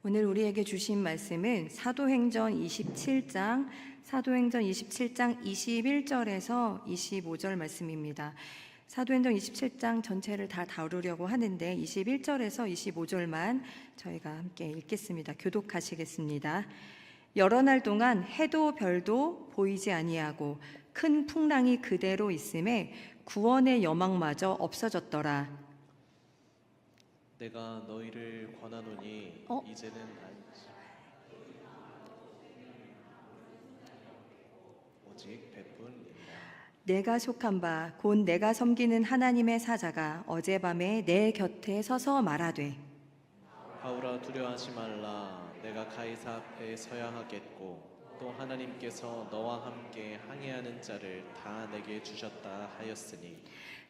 오늘 우리에게 주신 말씀은 사도행전 27장 21절에서 25절 말씀입니다. 사도행전 27장 전체를 다 다루려고 하는데 21절에서 25절만 저희가 함께 읽겠습니다. 교독하시겠습니다. 여러 날 동안 해도 별도 보이지 아니하고 큰 풍랑이 그대로 있음에 구원의 여망마저 없어졌더라. 내가 너희를 권하노니 이제는 오직 배뿐이라. 내가 속한 바 곧 내가 섬기는 하나님의 사자가 어젯밤에 내 곁에 서서 말하되 바울아, 두려워하지 말라. 내가 가이사 앞에 서야 하겠고 또 하나님께서 너와 함께 항해하는 자를 다 내게 주셨다 하였으니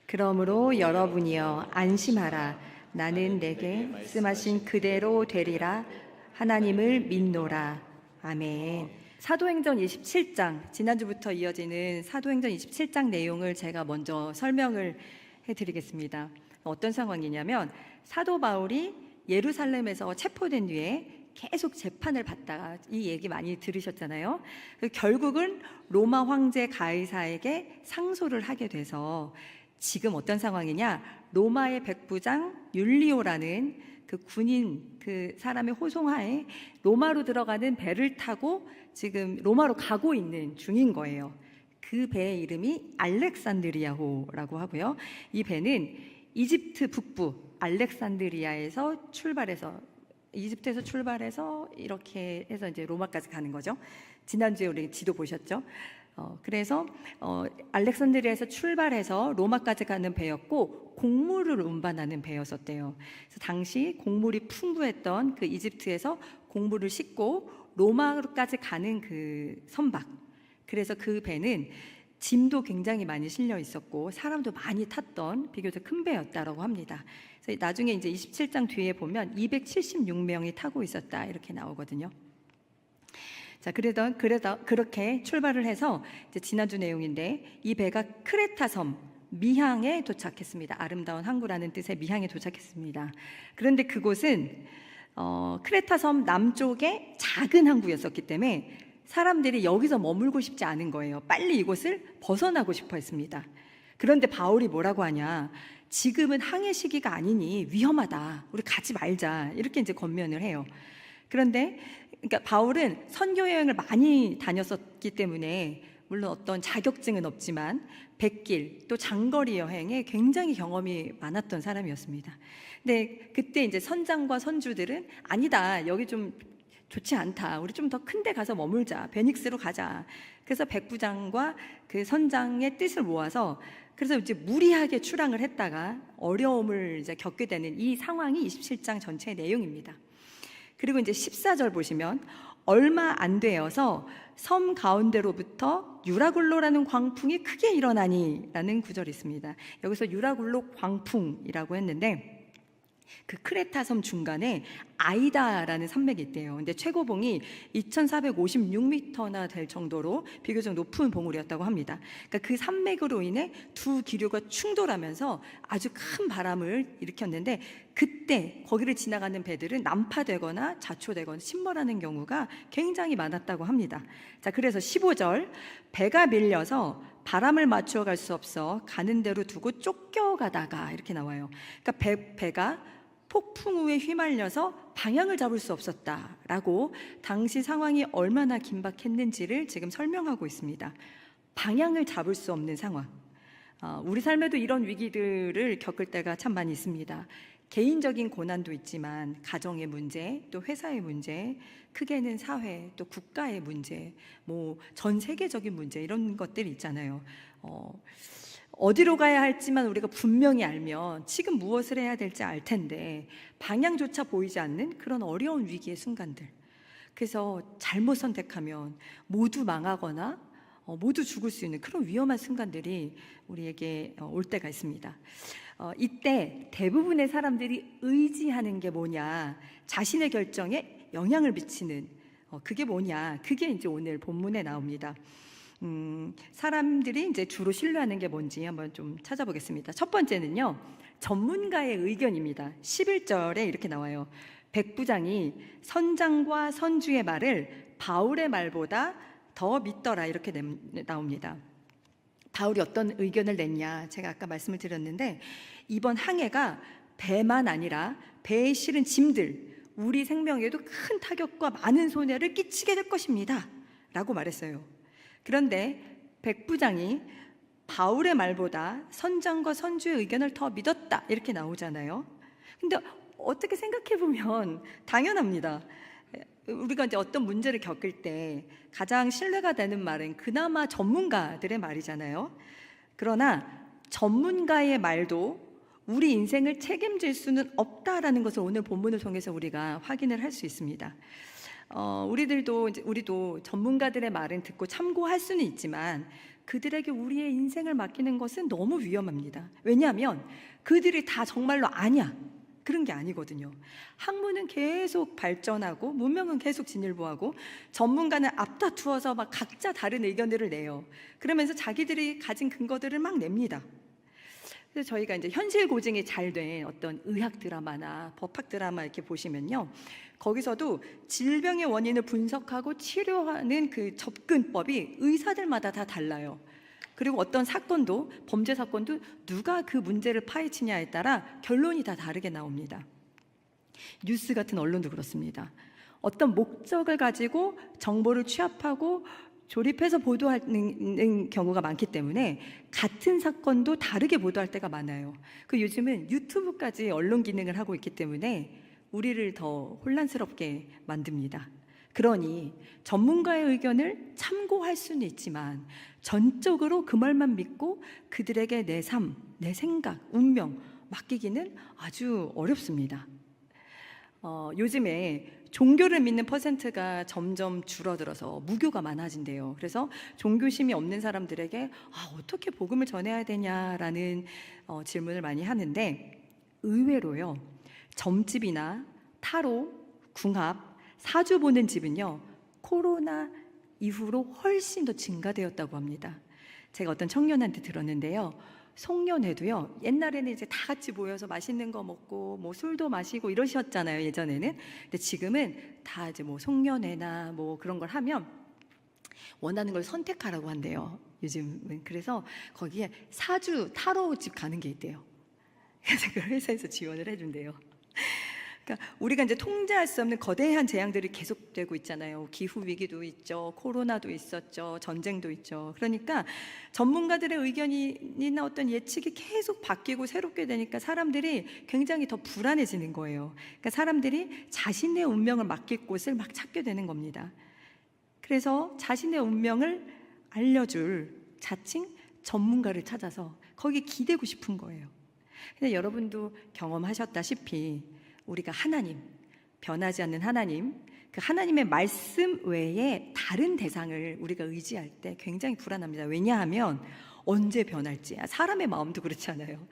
그러므로 여러분이여 안심하라. 나는 내게 말씀하신 그대로 되리라. 하나님을 믿노라. 아멘. 사도행전 27장, 지난주부터 이어지는 사도행전 27장 내용을 제가 먼저 설명을 해드리겠습니다. 어떤 상황이냐면 사도 바울이 예루살렘에서 체포된 뒤에 계속 재판을 받다가 이 얘기 많이 들으셨잖아요. 결국은 로마 황제 가이사에게 상소를 하게 돼서 지금 어떤 상황이냐, 로마의 백부장 율리오라는 그 군인, 그 사람의 호송하에 로마로 들어가는 배를 타고 지금 로마로 가고 있는 중인 거예요. 그 배의 이름이 알렉산드리아호라고 하고요. 이 배는 이집트 북부 알렉산드리아에서 출발해서 이렇게 해서 이제 로마까지 가는 거죠. 지난주에 우리 지도 보셨죠? 그래서 알렉산드리아에서 출발해서 로마까지 가는 배였고 곡물을 운반하는 배였었대요. 그래서 당시 곡물이 풍부했던 그 이집트에서 곡물을 싣고 로마까지 가는 그 선박. 그래서 그 배는 짐도 굉장히 많이 실려 있었고 사람도 많이 탔던 비교적 큰 배였다라고 합니다. 그래서 나중에 이제 27장 뒤에 보면 276명이 타고 있었다 이렇게 나오거든요. 자, 그렇게 출발을 해서 이제 지난주 내용인데 이 배가 크레타 섬 미항에 도착했습니다. 아름다운 항구라는 뜻의 미항에 도착했습니다. 그런데 그곳은 크레타 섬 남쪽에 작은 항구였었기 때문에 사람들이 여기서 머물고 싶지 않은 거예요. 빨리 이곳을 벗어나고 싶어 했습니다. 그런데 바울이 뭐라고 하냐, 지금은 항해 시기가 아니니 위험하다, 우리 가지 말자, 이렇게 이제 권면을 해요. 그런데 그러니까 바울은 선교 여행을 많이 다녔었기 때문에 물론 어떤 자격증은 없지만 백길 또 장거리 여행에 굉장히 경험이 많았던 사람이었습니다. 근데 그때 이제 선장과 선주들은 아니다, 여기 좀 좋지 않다, 우리 좀 더 큰 데 가서 머물자, 베닉스로 가자. 그래서 백부장과 그 선장의 뜻을 모아서 그래서 이제 무리하게 출항을 했다가 어려움을 이제 겪게 되는 이 상황이 27장 전체의 내용입니다. 그리고 이제 14절 보시면 얼마 안 되어서 섬 가운데로부터 유라굴로라는 광풍이 크게 일어나니 라는 구절이 있습니다. 여기서 유라굴로 광풍이라고 했는데 그 크레타 섬 중간에 아이다라는 산맥이 있대요. 근데 최고봉이 2456m나 될 정도로 비교적 높은 봉우리였다고 합니다. 그러니까 그 산맥으로 인해 두 기류가 충돌하면서 아주 큰 바람을 일으켰는데 그때 거기를 지나가는 배들은 난파되거나 자초되거나 침몰하는 경우가 굉장히 많았다고 합니다. 자, 그래서 15절, 배가 밀려서 바람을 맞추어 갈 수 없어 가는 대로 두고 쫓겨가다가 이렇게 나와요. 그러니까 배가 폭풍우에 휘말려서 방향을 잡을 수 없었다라고 당시 상황이 얼마나 긴박했는지를 지금 설명하고 있습니다. 방향을 잡을 수 없는 상황. 우리 삶에도 이런 위기들을 겪을 때가 참 많이 있습니다. 개인적인 고난도 있지만 가정의 문제, 또 회사의 문제, 크게는 사회, 또 국가의 문제, 뭐 전 세계적인 문제, 이런 것들이 있잖아요. 어디로 가야 할지만 우리가 분명히 알면 지금 무엇을 해야 될지 알 텐데 방향조차 보이지 않는 그런 어려운 위기의 순간들. 그래서 잘못 선택하면 모두 망하거나 모두 죽을 수 있는 그런 위험한 순간들이 우리에게 올 때가 있습니다. 이때 대부분의 사람들이 의지하는 게 뭐냐, 자신의 결정에 영향을 미치는 그게 뭐냐, 그게 이제 오늘 본문에 나옵니다. 사람들이 이제 주로 신뢰하는 게 뭔지 한번 좀 찾아보겠습니다. 첫 번째는요, 전문가의 의견입니다. 11절에 이렇게 나와요. 백부장이 선장과 선주의 말을 바울의 말보다 더 믿더라 이렇게 나옵니다. 바울이 어떤 의견을 냈냐, 제가 아까 말씀을 드렸는데 이번 항해가 배만 아니라 배에 실은 짐들, 우리 생명에도 큰 타격과 많은 손해를 끼치게 될 것입니다 라고 말했어요. 그런데 백부장이 바울의 말보다 선장과 선주의 의견을 더 믿었다 이렇게 나오잖아요. 근데 어떻게 생각해 보면 당연합니다. 우리가 이제 어떤 문제를 겪을 때 가장 신뢰가 되는 말은 그나마 전문가들의 말이잖아요. 그러나 전문가의 말도 우리 인생을 책임질 수는 없다라는 것을 오늘 본문을 통해서 우리가 확인을 할 수 있습니다. 우리도 전문가들의 말은 듣고 참고할 수는 있지만 그들에게 우리의 인생을 맡기는 것은 너무 위험합니다. 왜냐하면 그들이 다 정말로 아냐 그런 게 아니거든요. 학문은 계속 발전하고 문명은 계속 진일보하고 전문가는 앞다투어서 막 각자 다른 의견들을 내요. 그러면서 자기들이 가진 근거들을 막 냅니다. 그래서 저희가 이제 현실 고증이 잘 된 어떤 의학 드라마나 법학 드라마 이렇게 보시면요, 거기서도 질병의 원인을 분석하고 치료하는 그 접근법이 의사들마다 다 달라요. 그리고 어떤 사건도, 범죄 사건도 누가 그 문제를 파헤치냐에 따라 결론이 다 다르게 나옵니다. 뉴스 같은 언론도 그렇습니다. 어떤 목적을 가지고 정보를 취합하고 조립해서 보도하는 경우가 많기 때문에 같은 사건도 다르게 보도할 때가 많아요. 요즘은 유튜브까지 언론 기능을 하고 있기 때문에 우리를 더 혼란스럽게 만듭니다. 그러니 전문가의 의견을 참고할 수는 있지만 전적으로 그 말만 믿고 그들에게 내 삶, 내 생각, 운명 맡기기는 아주 어렵습니다. 요즘에 종교를 믿는 퍼센트가 점점 줄어들어서 무교가 많아진대요. 그래서 종교심이 없는 사람들에게 어떻게 복음을 전해야 되냐라는 질문을 많이 하는데, 의외로요, 점집이나 타로, 궁합, 사주 보는 집은요 코로나 이후로 훨씬 더 증가되었다고 합니다. 제가 어떤 청년한테 들었는데요, 송년회도요, 옛날에는 이제 다 같이 모여서 맛있는 거 먹고 뭐 술도 마시고 이러셨잖아요, 예전에는. 근데 지금은 다 이제 뭐 송년회나 뭐 그런 걸 하면 원하는 걸 선택하라고 한대요, 요즘은. 그래서 거기에 사주 타로 집 가는 게 있대요. 그래서 그 회사에서 지원을 해준대요. 그러니까 우리가 이제 통제할 수 없는 거대한 재앙들이 계속되고 있잖아요. 기후 위기도 있죠, 코로나도 있었죠, 전쟁도 있죠. 그러니까 전문가들의 의견이나 어떤 예측이 계속 바뀌고 새롭게 되니까 사람들이 굉장히 더 불안해지는 거예요. 그러니까 사람들이 자신의 운명을 맡길 곳을 막 찾게 되는 겁니다. 그래서 자신의 운명을 알려줄 자칭 전문가를 찾아서 거기에 기대고 싶은 거예요. 근데 여러분도 경험하셨다시피 우리가 하나님, 변하지 않는 하나님, 그 하나님의 말씀 외에 다른 대상을 우리가 의지할 때 굉장히 불안합니다. 왜냐하면 언제 변할지, 사람의 마음도 그렇잖아요.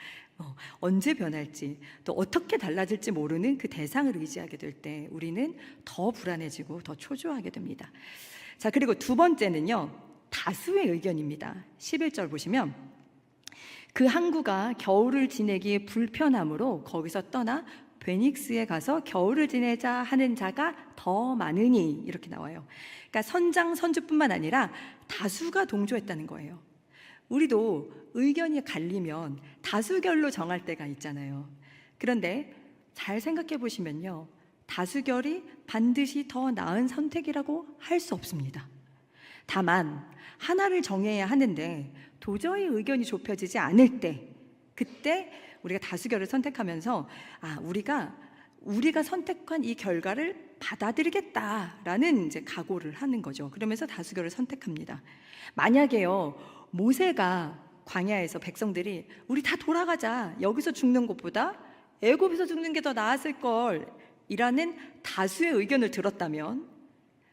언제 변할지, 또 어떻게 달라질지 모르는 그 대상을 의지하게 될 때 우리는 더 불안해지고 더 초조하게 됩니다. 자, 그리고 두 번째는요, 다수의 의견입니다. 11절 보시면, 그 항구가 겨울을 지내기 불편하므로 거기서 떠나 베닉스에 가서 겨울을 지내자 하는 자가 더 많으니, 이렇게 나와요. 그러니까 선장, 선주뿐만 아니라 다수가 동조했다는 거예요. 우리도 의견이 갈리면 다수결로 정할 때가 있잖아요. 그런데 잘 생각해 보시면요, 다수결이 반드시 더 나은 선택이라고 할 수 없습니다. 다만 하나를 정해야 하는데 도저히 의견이 좁혀지지 않을 때, 그때 우리가 다수결을 선택하면서 우리가 선택한 이 결과를 받아들이겠다라는 이제 각오를 하는 거죠. 그러면서 다수결을 선택합니다. 만약에요, 모세가 광야에서 백성들이 우리 다 돌아가자, 여기서 죽는 것보다 애굽에서 죽는 게 더 나았을 걸 이라는 다수의 의견을 들었다면,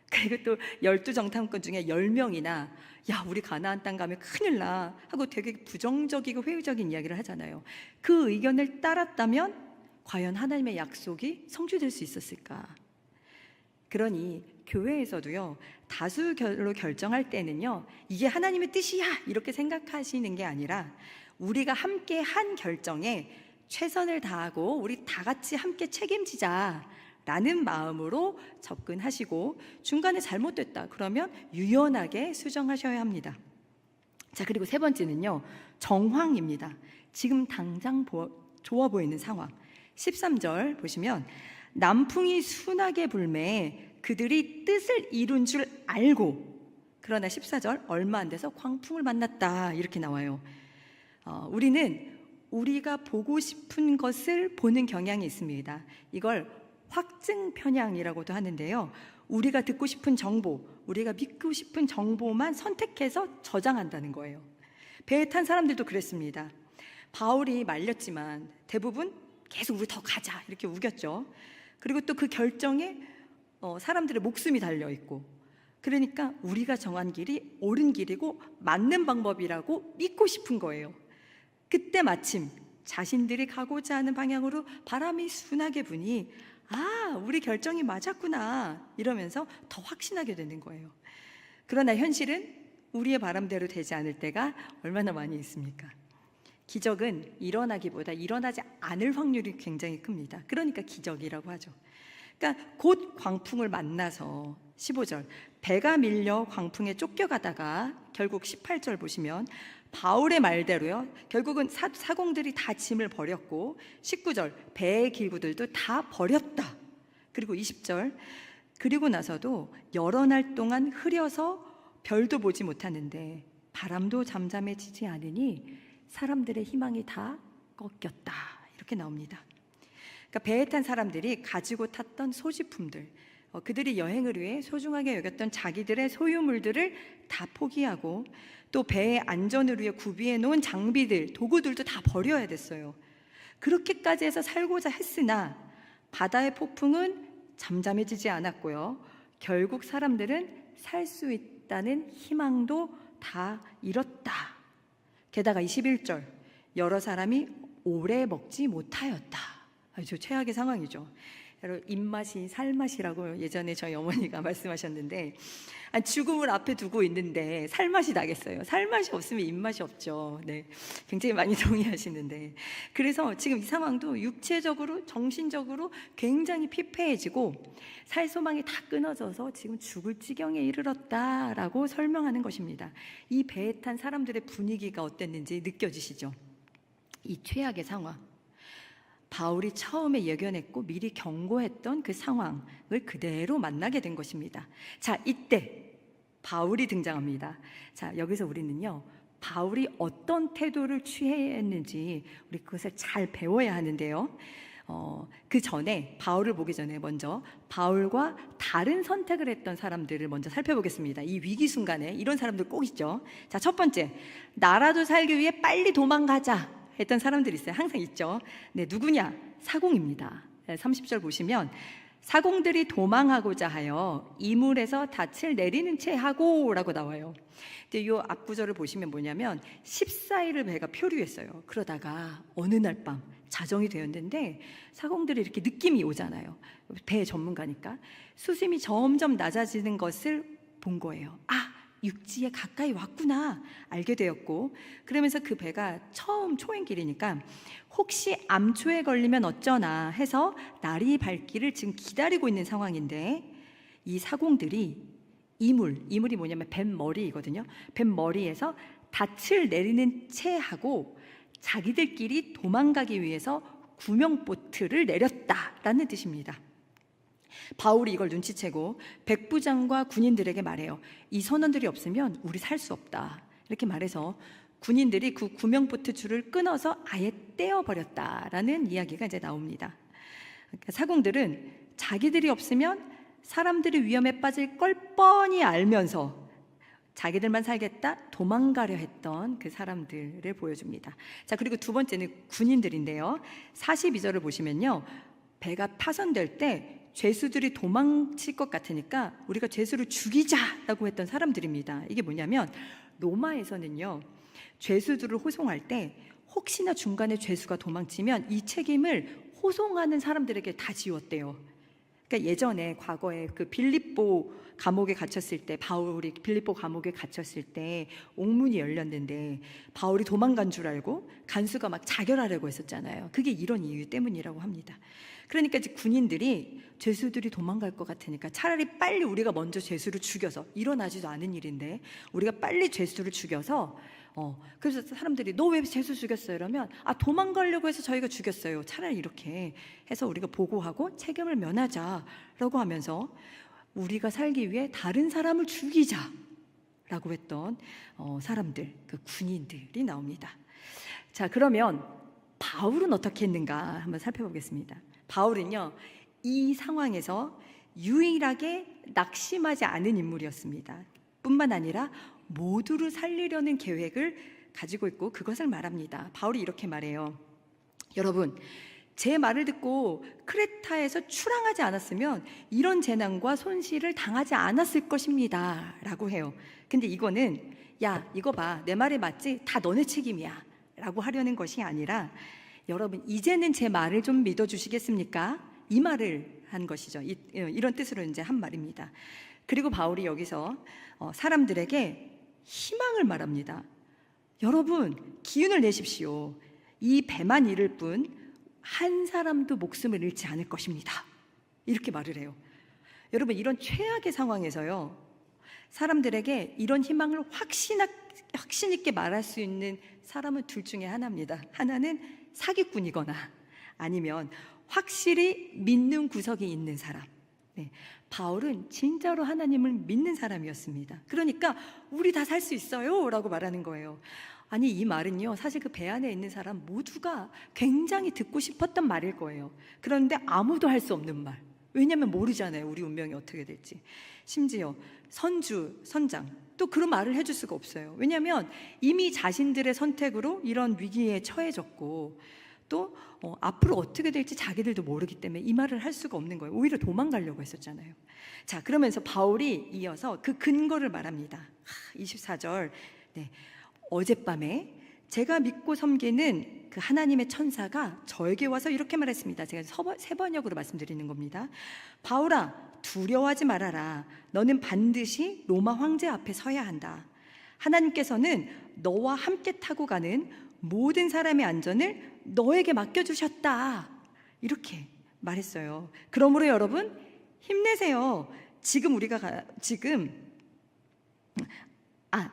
그리고 또 12정탐꾼 중에 10명이나 야, 우리 가나안 땅 가면 큰일 나 하고 되게 부정적이고 회의적인 이야기를 하잖아요. 그 의견을 따랐다면 과연 하나님의 약속이 성취될 수 있었을까? 그러니 교회에서도요, 다수결로 결정할 때는요, 이게 하나님의 뜻이야 이렇게 생각하시는 게 아니라 우리가 함께 한 결정에 최선을 다하고 우리 다 같이 함께 책임지자 라는 마음으로 접근하시고 중간에 잘못됐다 그러면 유연하게 수정하셔야 합니다. 자, 그리고 세 번째는요, 정황입니다. 지금 당장 좋아 보이는 상황. 13절 보시면 남풍이 순하게 불매 그들이 뜻을 이룬 줄 알고, 그러나 14절 얼마 안 돼서 광풍을 만났다 이렇게 나와요. 우리는 우리가 보고 싶은 것을 보는 경향이 있습니다. 이걸 확증 편향이라고도 하는데요. 우리가 듣고 싶은 정보, 우리가 믿고 싶은 정보만 선택해서 저장한다는 거예요. 배에 탄 사람들도 그랬습니다. 바울이 말렸지만 대부분 계속 우리 더 가자 이렇게 우겼죠. 그리고 또 그 결정에 사람들의 목숨이 달려있고, 그러니까 우리가 정한 길이 옳은 길이고 맞는 방법이라고 믿고 싶은 거예요. 그때 마침 자신들이 가고자 하는 방향으로 바람이 순하게 부니 우리 결정이 맞았구나 이러면서 더 확신하게 되는 거예요. 그러나 현실은 우리의 바람대로 되지 않을 때가 얼마나 많이 있습니까? 기적은 일어나기보다 일어나지 않을 확률이 굉장히 큽니다. 그러니까 기적이라고 하죠. 그러니까 곧 광풍을 만나서 15절 배가 밀려 광풍에 쫓겨가다가 결국 18절 보시면 바울의 말대로요, 결국은 사공들이 다 짐을 버렸고 19절 배의 기구들도 다 버렸다. 그리고 20절 그리고 나서도 여러 날 동안 흐려서 별도 보지 못하는데 바람도 잠잠해지지 않으니 사람들의 희망이 다 꺾였다 이렇게 나옵니다. 그러니까 배에 탄 사람들이 가지고 탔던 소지품들, 그들이 여행을 위해 소중하게 여겼던 자기들의 소유물들을 다 포기하고 또 배의 안전을 위해 구비해 놓은 장비들, 도구들도 다 버려야 됐어요. 그렇게까지 해서 살고자 했으나 바다의 폭풍은 잠잠해지지 않았고요. 결국 사람들은 살 수 있다는 희망도 다 잃었다. 게다가 21절 여러 사람이 오래 먹지 못하였다. 아주 최악의 상황이죠. 여러분, 입맛이 살맛이라고 예전에 저희 어머니가 말씀하셨는데, 죽음을 앞에 두고 있는데 살맛이 나겠어요? 살맛이 없으면 입맛이 없죠. 네, 굉장히 많이 동의하시는데, 그래서 지금 이 상황도 육체적으로 정신적으로 굉장히 피폐해지고 살 소망이 다 끊어져서 지금 죽을 지경에 이르렀다라고 설명하는 것입니다. 이 배에 탄 사람들의 분위기가 어땠는지 느껴지시죠? 이 최악의 상황, 바울이 처음에 예견했고 미리 경고했던 그 상황을 그대로 만나게 된 것입니다. 자, 이때 바울이 등장합니다. 자, 여기서 우리는요, 바울이 어떤 태도를 취했는지 우리 그것을 잘 배워야 하는데요. 그 전에 바울을 보기 전에 먼저 바울과 다른 선택을 했던 사람들을 먼저 살펴보겠습니다. 이 위기 순간에 이런 사람들 꼭 있죠. 자, 첫 번째, 나라도 살기 위해 빨리 도망가자 했던 사람들이 있어요. 항상 있죠. 네, 누구냐? 사공입니다. 30절 보시면 사공들이 도망하고자 하여 이물에서 닻을 내리는 채 하고 라고 나와요. 근데 이 앞구절을 보시면 뭐냐면 14일을 배가 표류했어요. 그러다가 어느 날 밤 자정이 되었는데 사공들이 이렇게 느낌이 오잖아요. 배 전문가니까 수심이 점점 낮아지는 것을 본 거예요. 육지에 가까이 왔구나 알게 되었고, 그러면서 그 배가 처음 초행길이니까 혹시 암초에 걸리면 어쩌나 해서 날이 밝기를 지금 기다리고 있는 상황인데, 이 사공들이 이물이 뭐냐면 뱃머리이거든요. 뱃머리에서 닻을 내리는 채 하고 자기들끼리 도망가기 위해서 구명보트를 내렸다라는 뜻입니다. 바울이 이걸 눈치채고 백부장과 군인들에게 말해요. 이 선원들이 없으면 우리 살 수 없다 이렇게 말해서 군인들이 그 구명보트 줄을 끊어서 아예 떼어버렸다라는 이야기가 이제 나옵니다. 그러니까 사공들은 자기들이 없으면 사람들이 위험에 빠질 걸 뻔히 알면서 자기들만 살겠다 도망가려 했던 그 사람들을 보여줍니다. 자, 그리고 두 번째는 군인들인데요. 42절을 보시면요, 배가 파손될 때 죄수들이 도망칠 것 같으니까 우리가 죄수를 죽이자라고 했던 사람들입니다. 이게 뭐냐면 로마에서는요, 죄수들을 호송할 때 혹시나 중간에 죄수가 도망치면 이 책임을 호송하는 사람들에게 다 지웠대요. 그러니까 예전에 과거에 그 빌립보 감옥에 갇혔을 때, 바울이 빌립보 감옥에 갇혔을 때 옥문이 열렸는데 바울이 도망간 줄 알고 간수가 막 자결하려고 했었잖아요. 그게 이런 이유 때문이라고 합니다. 그러니까 이제 군인들이 죄수들이 도망갈 것 같으니까 차라리 빨리 우리가 먼저 죄수를 죽여서, 일어나지도 않은 일인데 우리가 빨리 죄수를 죽여서 그래서 사람들이 너 왜 죄수 죽였어요? 이러면 도망가려고 해서 저희가 죽였어요. 차라리 이렇게 해서 우리가 보고하고 책임을 면하자라고 하면서 우리가 살기 위해 다른 사람을 죽이자라고 했던 사람들, 그 군인들이 나옵니다. 자, 그러면 바울은 어떻게 했는가 한번 살펴보겠습니다. 바울은요, 이 상황에서 유일하게 낙심하지 않은 인물이었습니다. 뿐만 아니라 모두를 살리려는 계획을 가지고 있고 그것을 말합니다. 바울이 이렇게 말해요. 여러분, 제 말을 듣고 크레타에서 출항하지 않았으면 이런 재난과 손실을 당하지 않았을 것입니다 라고 해요. 근데 이거는 야, 이거 봐, 내 말이 맞지? 다 너네 책임이야 라고 하려는 것이 아니라, 여러분 이제는 제 말을 좀 믿어주시겠습니까? 이 말을 한 것이죠. 이런 뜻으로 이제 한 말입니다. 그리고 바울이 여기서 사람들에게 희망을 말합니다. 여러분, 기운을 내십시오. 이 배만 잃을 뿐 한 사람도 목숨을 잃지 않을 것입니다. 이렇게 말을 해요. 여러분, 이런 최악의 상황에서요, 사람들에게 이런 희망을 확신 있게 말할 수 있는 사람은 둘 중에 하나입니다. 하나는 사기꾼이거나 아니면 확실히 믿는 구석이 있는 사람. 네, 바울은 진짜로 하나님을 믿는 사람이었습니다. 그러니까 우리 다 살 수 있어요 라고 말하는 거예요. 아니, 이 말은요, 사실 그 배 안에 있는 사람 모두가 굉장히 듣고 싶었던 말일 거예요. 그런데 아무도 할 수 없는 말. 왜냐하면 모르잖아요, 우리 운명이 어떻게 될지. 심지어 선장 또 그런 말을 해줄 수가 없어요. 왜냐하면 이미 자신들의 선택으로 이런 위기에 처해졌고 또 앞으로 어떻게 될지 자기들도 모르기 때문에 이 말을 할 수가 없는 거예요. 오히려 도망가려고 했었잖아요. 자, 그러면서 바울이 이어서 그 근거를 말합니다. 24절. 네, 어젯밤에 제가 믿고 섬기는 그 하나님의 천사가 저에게 와서 이렇게 말했습니다. 제가 세 번역으로 말씀드리는 겁니다. 바울아, 두려워하지 말아라. 너는 반드시 로마 황제 앞에 서야 한다. 하나님께서는 너와 함께 타고 가는 모든 사람의 안전을 너에게 맡겨주셨다. 이렇게 말했어요. 그러므로 여러분, 힘내세요.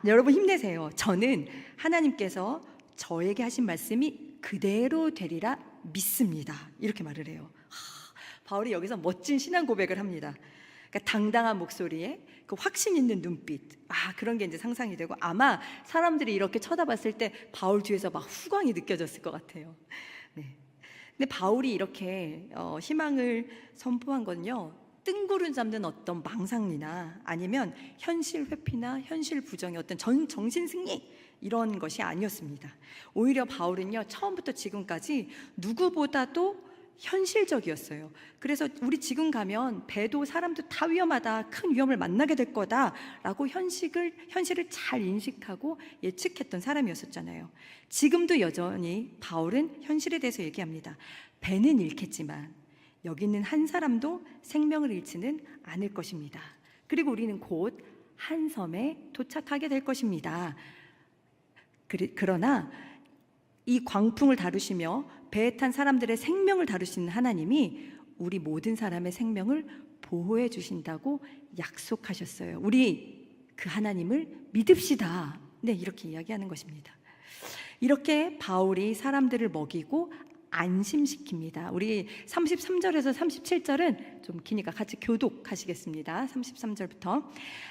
여러분 힘내세요. 저는 하나님께서 저에게 하신 말씀이 그대로 되리라 믿습니다. 이렇게 말을 해요. 바울이 여기서 멋진 신앙 고백을 합니다. 그러니까 당당한 목소리에 그 확신 있는 눈빛, 그런 게 이제 상상이 되고, 아마 사람들이 이렇게 쳐다봤을 때 바울 뒤에서 막 후광이 느껴졌을 것 같아요. 네. 근데 바울이 이렇게 희망을 선포한 건요, 뜬구름 잡는 어떤 망상이나 아니면 현실 회피나 현실 부정의 어떤 정신 승리, 이런 것이 아니었습니다. 오히려 바울은요, 처음부터 지금까지 누구보다도 현실적이었어요. 그래서 우리 지금 가면 배도 사람도 다 위험하다, 큰 위험을 만나게 될 거다라고 현실을 잘 인식하고 예측했던 사람이었었잖아요. 지금도 여전히 바울은 현실에 대해서 얘기합니다. 배는 잃겠지만 여기 있는 한 사람도 생명을 잃지는 않을 것입니다. 그리고 우리는 곧 한 섬에 도착하게 될 것입니다. 그러나 이 광풍을 다루시며 배에 탄 사람들의 생명을 다루시는 하나님이 우리 모든 사람의 생명을 보호해 주신다고 약속하셨어요. 우리 그 하나님을 믿읍시다. 네, 이렇게 이야기하는 것입니다. 이렇게 바울이 사람들을 먹이고 안심시킵니다. 우리 33절에서 37절은 좀 기니까 같이 교독하시겠습니다. 33절부터.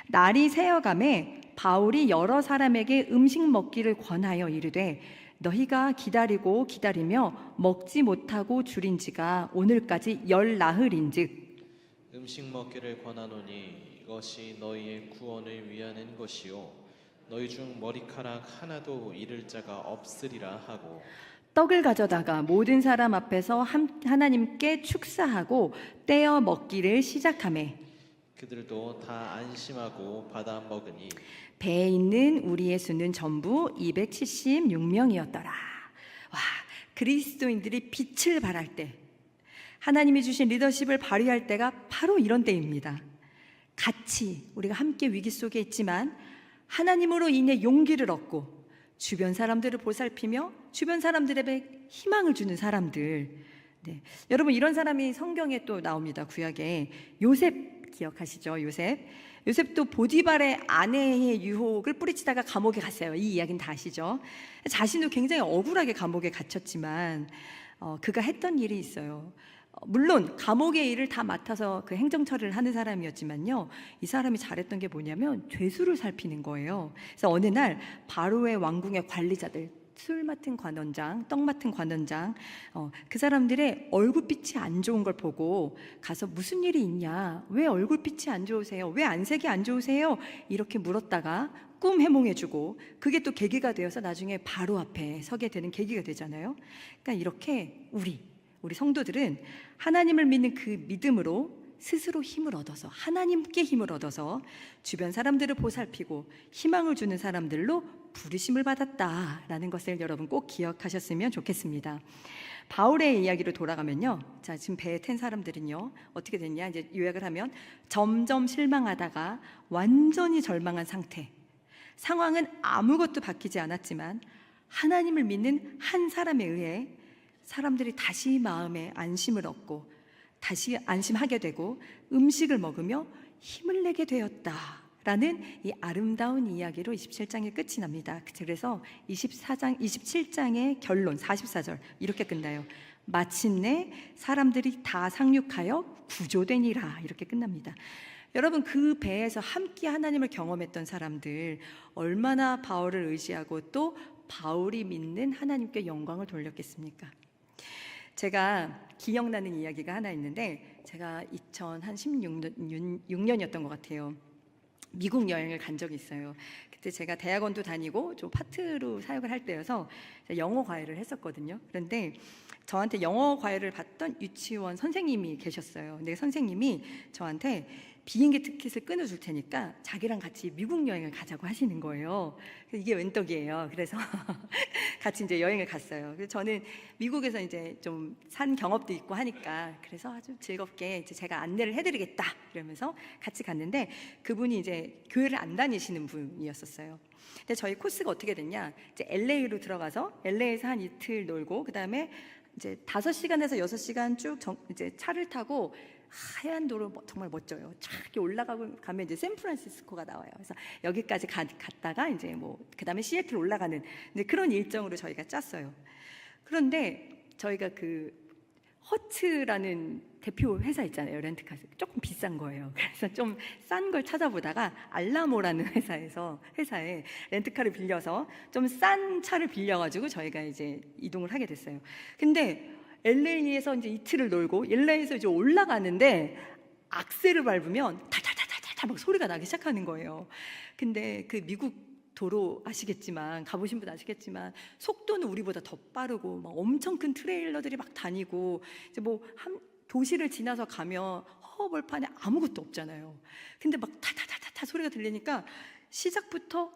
날이 새어가매 바울이 여러 사람에게 음식 먹기를 권하여 이르되 너희가 기다리며 먹지 못하고 줄인 지가 오늘까지 10나흘인즉 음식 먹기를 권하노니 이것이 너희의 구원을 위하는 것이요 너희 중 머리카락 하나도 잃을 자가 없으리라 하고 떡을 가져다가 모든 사람 앞에서 하나님께 축사하고 떼어 먹기를 시작하매 그들도 다 안심하고 받아 먹으니 배에 있는 우리의 수는 전부 276명이었더라. 와, 그리스도인들이 빛을 발할 때 하나님이 주신 리더십을 발휘할 때가 바로 이런 때입니다. 같이 우리가 함께 위기 속에 있지만 하나님으로 인해 용기를 얻고 주변 사람들을 보살피며 주변 사람들에게 희망을 주는 사람들. 네. 여러분, 이런 사람이 성경에 또 나옵니다. 구약에 요셉 기억하시죠? 요셉도 보디발의 아내의 유혹을 뿌리치다가 감옥에 갔어요. 이 이야기는 다 아시죠? 자신도 굉장히 억울하게 감옥에 갇혔지만 그가 했던 일이 있어요. 물론 감옥의 일을 다 맡아서 그 행정 처리를 하는 사람이었지만요, 이 사람이 잘했던 게 뭐냐면 죄수를 살피는 거예요. 그래서 어느 날 바로의 왕궁의 관리자들, 술 맡은 관원장, 떡 맡은 관원장, 그 사람들의 얼굴빛이 안 좋은 걸 보고 가서 무슨 일이 있냐, 왜 얼굴빛이 안 좋으세요, 왜 안색이 안 좋으세요, 이렇게 물었다가 꿈 해몽해주고, 그게 또 계기가 되어서 나중에 바로 앞에 서게 되는 계기가 되잖아요. 그러니까 이렇게 우리 성도들은 하나님을 믿는 그 믿음으로 스스로 힘을 얻어서, 하나님께 힘을 얻어서 주변 사람들을 보살피고 희망을 주는 사람들로 부르심을 받았다라는 것을 여러분 꼭 기억하셨으면 좋겠습니다. 바울의 이야기로 돌아가면요, 자, 지금 배에 탄 사람들은요 어떻게 됐냐, 이제 요약을 하면 점점 실망하다가 완전히 절망한 상태. 상황은 아무것도 바뀌지 않았지만 하나님을 믿는 한 사람에 의해 사람들이 다시 마음에 안심을 얻고 다시 안심하게 되고 음식을 먹으며 힘을 내게 되었다라는 이 아름다운 이야기로 27장이 끝이 납니다. 그래서 27장의 결론 44절 이렇게 끝나요. 마침내 사람들이 다 상륙하여 구조되니라, 이렇게 끝납니다. 여러분, 그 배에서 함께 하나님을 경험했던 사람들, 얼마나 바울을 의지하고 또 바울이 믿는 하나님께 영광을 돌렸겠습니까? 제가 기억나는 이야기가 하나 있는데, 제가 2016년이었던 것 같아요. 미국 여행을 간 적이 있어요. 그때 제가 대학원도 다니고 좀 파트로 사역을 할 때여서 영어 과외를 했었거든요. 그런데 저한테 영어 과외를 받던 유치원 선생님이 계셨어요. 근데 선생님이 저한테 비행기 티켓을 끊어줄 테니까 자기랑 같이 미국 여행을 가자고 하시는 거예요. 이게 웬 떡이에요. 그래서 같이 이제 여행을 갔어요. 그래서 저는 미국에서 이제 좀 산 경험도 있고 하니까 그래서 아주 즐겁게 이제 제가 안내를 해드리겠다 이러면서 같이 갔는데, 그분이 이제 교회를 안 다니시는 분이었었어요. 근데 저희 코스가 어떻게 됐냐? 이제 LA로 들어가서 LA에서 한 이틀 놀고, 그 다음에 이제 5시간에서 6시간 쭉 이제 차를 타고 하얀 도로, 정말 멋져요. 쫙 이렇게 올라가고 가면 이제 샌프란시스코가 나와요. 그래서 여기까지 갔다가 이제 뭐 그다음에 시애틀 올라가는 이제 그런 일정으로 저희가 짰어요. 그런데 저희가 그 허츠라는 대표 회사 있잖아요. 렌트카 조금 비싼 거예요. 그래서 좀 싼 걸 찾아보다가 알라모라는 회사에 렌트카를 빌려서 좀 싼 차를 빌려가지고 저희가 이제 이동을 하게 됐어요. 근데 LA에서 이제 이틀을 놀고 LA에서 이제 올라가는데 악셀을 밟으면 타타타타타 막 소리가 나기 시작하는 거예요. 근데 그 미국 도로 아시겠지만, 가보신 분 아시겠지만 속도는 우리보다 더 빠르고 막 엄청 큰 트레일러들이 막 다니고, 이제 뭐 한 도시를 지나서 가면 허벌판에 아무것도 없잖아요. 근데 막 타타타타타 소리가 들리니까 시작부터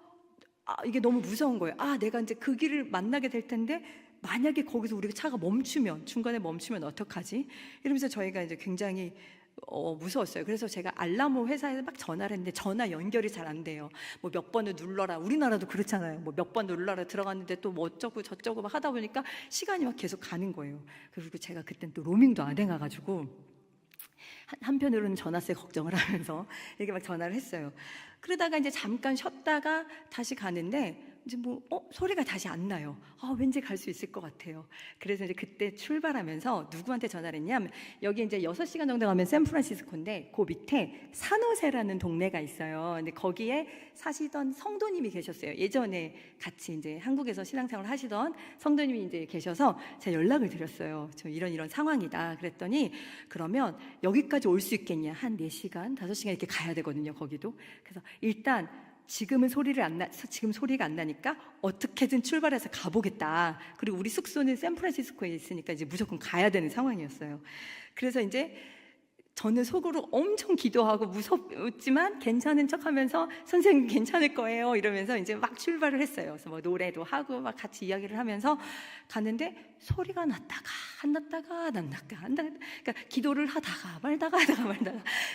이게 너무 무서운 거예요. 내가 이제 그 길을 만나게 될 텐데 만약에 거기서 우리가 차가 멈추면, 중간에 멈추면 어떡하지? 이러면서 저희가 이제 굉장히 무서웠어요. 그래서 제가 알라모 회사에 막 전화를 했는데 전화 연결이 잘 안 돼요. 뭐 몇 번을 눌러라, 우리나라도 그렇잖아요. 뭐 몇 번 눌러라 들어갔는데 또 뭐 어쩌고 저쩌고 막 하다 보니까 시간이 막 계속 가는 거예요. 그리고 제가 그땐 또 로밍도 안 해가지고 한편으로는 전화세 걱정을 하면서 이렇게 막 전화를 했어요. 그러다가 이제 잠깐 쉬었다가 다시 가는데 이제 뭐 소리가 다시 안 나요. 왠지 갈 수 있을 것 같아요. 그래서 이제 그때 출발하면서 누구한테 전화를 했냐면, 여기 이제 6시간 정도 가면 샌프란시스코인데 그 밑에 산호세라는 동네가 있어요. 근데 거기에 사시던 성도님이 계셨어요. 예전에 같이 이제 한국에서 신앙생활을 하시던 성도님이 이제 계셔서 제가 연락을 드렸어요. 저 이런 상황이다. 그랬더니 그러면 여기까지 올 수 있겠냐? 한 4시간, 5시간 이렇게 가야 되거든요. 거기도. 그래서 일단 지금 소리가 안 나니까 어떻게든 출발해서 가보겠다. 그리고 우리 숙소는 샌프란시스코에 있으니까 이제 무조건 가야 되는 상황이었어요. 그래서 이제 저는 속으로 엄청 기도하고 무섭지만 괜찮은 척하면서 선생님 괜찮을 거예요 이러면서 이제 막 출발을 했어요. 그래서 뭐 노래도 하고 막 같이 이야기를 하면서 가는데 소리가 났다가 안 났다가 안 났다가 안 났다가, 그러니까 기도를 하다가 말다가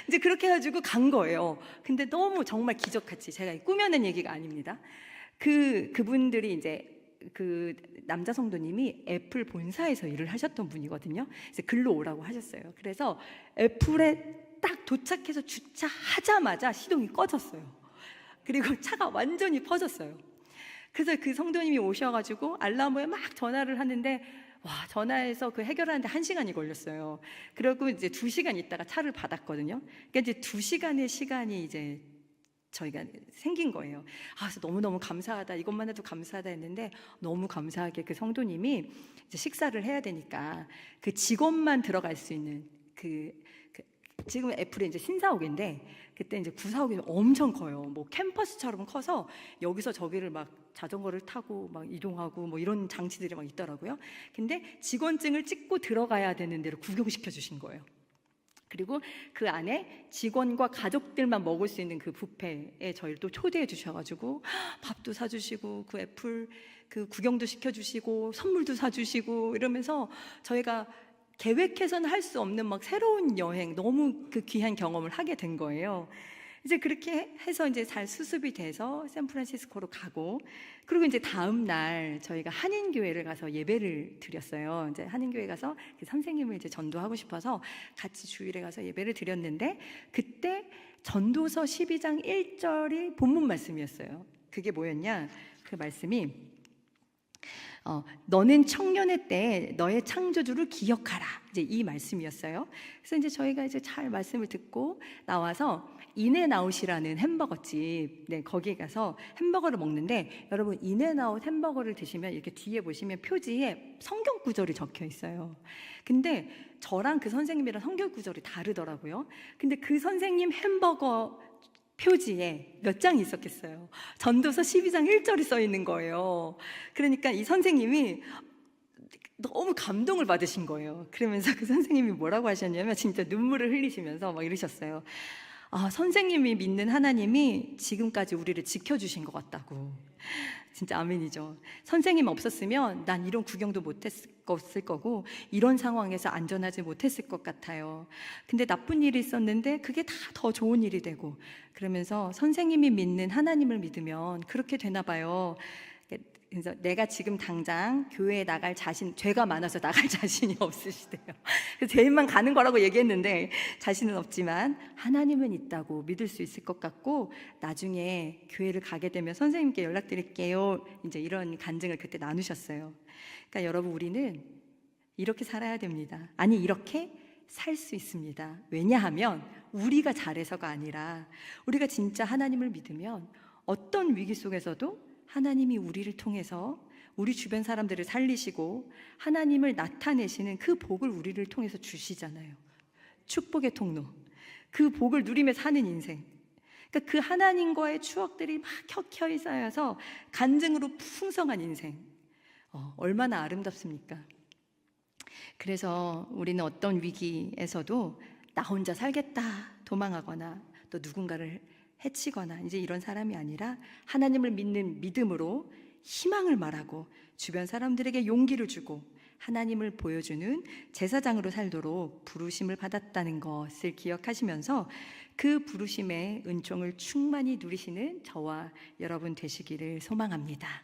이제 그렇게 해가지고 간 거예요. 근데 너무 정말 기적같이, 제가 꾸며낸 얘기가 아닙니다. 그분들이 이제 그 남자 성도님이 애플 본사에서 일을 하셨던 분이거든요. 그래서 글로 오라고 하셨어요. 그래서 애플에 딱 도착해서 주차하자마자 시동이 꺼졌어요. 그리고 차가 완전히 퍼졌어요. 그래서 그 성도님이 오셔가지고 알람에 막 전화를 하는데, 와, 전화해서 그 해결하는데 1시간이 걸렸어요. 그리고 이제 2시간 있다가 차를 받았거든요. 그러니까 이제 2시간의 시간이 이제 저희가 생긴 거예요. 그래서 너무너무 감사하다, 이것만 해도 감사하다 했는데, 너무 감사하게 그 성도님이 이제 식사를 해야 되니까 그 직원만 들어갈 수 있는 지금 애플이 이제 신사옥인데, 그때 이제 구사옥이 엄청 커요. 뭐 캠퍼스처럼 커서 여기서 저기를 막 자전거를 타고 막 이동하고 뭐 이런 장치들이 막 있더라고요. 근데 직원증을 찍고 들어가야 되는 데를 구경시켜 주신 거예요. 그리고 그 안에 직원과 가족들만 먹을 수 있는 그 뷔페에 저희를 또 초대해 주셔가지고 밥도 사주시고 그 애플 그 구경도 시켜주시고 선물도 사주시고 이러면서 저희가 계획해서는 할 수 없는 막 새로운 여행, 너무 그 귀한 경험을 하게 된 거예요. 이제 그렇게 해서 이제 잘 수습이 돼서 샌프란시스코로 가고, 그리고 이제 다음 날 저희가 한인교회를 가서 예배를 드렸어요. 이제 한인교회 가서 그 선생님을 이제 전도하고 싶어서 같이 주일에 가서 예배를 드렸는데, 그때 전도서 12장 1절이 본문 말씀이었어요. 그게 뭐였냐? 그 말씀이 너는 청년의 때 너의 창조주를 기억하라, 이제 이 말씀이었어요. 그래서 이제 저희가 이제 잘 말씀을 듣고 나와서 인앤아웃이라는 햄버거집, 거기에 가서 햄버거를 먹는데, 여러분 인앤아웃 햄버거를 드시면 이렇게 뒤에 보시면 표지에 성경 구절이 적혀 있어요. 근데 저랑 그 선생님이랑 성경 구절이 다르더라고요. 근데 그 선생님 햄버거 표지에 몇 장이 있었겠어요? 전도서 12장 1절이 써 있는 거예요. 그러니까 이 선생님이 너무 감동을 받으신 거예요. 그러면서 그 선생님이 뭐라고 하셨냐면, 진짜 눈물을 흘리시면서 막 이러셨어요. 선생님이 믿는 하나님이 지금까지 우리를 지켜주신 것 같다고. 진짜 아멘이죠. 선생님 없었으면 난 이런 구경도 못했을 거고, 이런 상황에서 안전하지 못했을 것 같아요. 근데 나쁜 일이 있었는데 그게 다 더 좋은 일이 되고, 그러면서 선생님이 믿는 하나님을 믿으면 그렇게 되나 봐요. 그래서 내가 지금 당장 교회에 나갈 죄가 많아서 나갈 자신이 없으시대요. 그래서 죄인만 가는 거라고 얘기했는데, 자신은 없지만 하나님은 있다고 믿을 수 있을 것 같고, 나중에 교회를 가게 되면 선생님께 연락드릴게요, 이제 이런 간증을 그때 나누셨어요. 그러니까 여러분, 우리는 이렇게 살아야 됩니다. 아니, 이렇게 살 수 있습니다. 왜냐하면 우리가 잘해서가 아니라, 우리가 진짜 하나님을 믿으면 어떤 위기 속에서도 하나님이 우리를 통해서 우리 주변 사람들을 살리시고 하나님을 나타내시는 그 복을 우리를 통해서 주시잖아요. 축복의 통로, 그 복을 누리며 사는 인생. 그러니까 그 하나님과의 추억들이 막 켜켜이 쌓여서 간증으로 풍성한 인생. 얼마나 아름답습니까? 그래서 우리는 어떤 위기에서도 나 혼자 살겠다 도망하거나 또 누군가를 해치거나 이제 이런 사람이 아니라, 하나님을 믿는 믿음으로 희망을 말하고 주변 사람들에게 용기를 주고 하나님을 보여주는 제사장으로 살도록 부르심을 받았다는 것을 기억하시면서 그 부르심의 은총을 충만히 누리시는 저와 여러분 되시기를 소망합니다.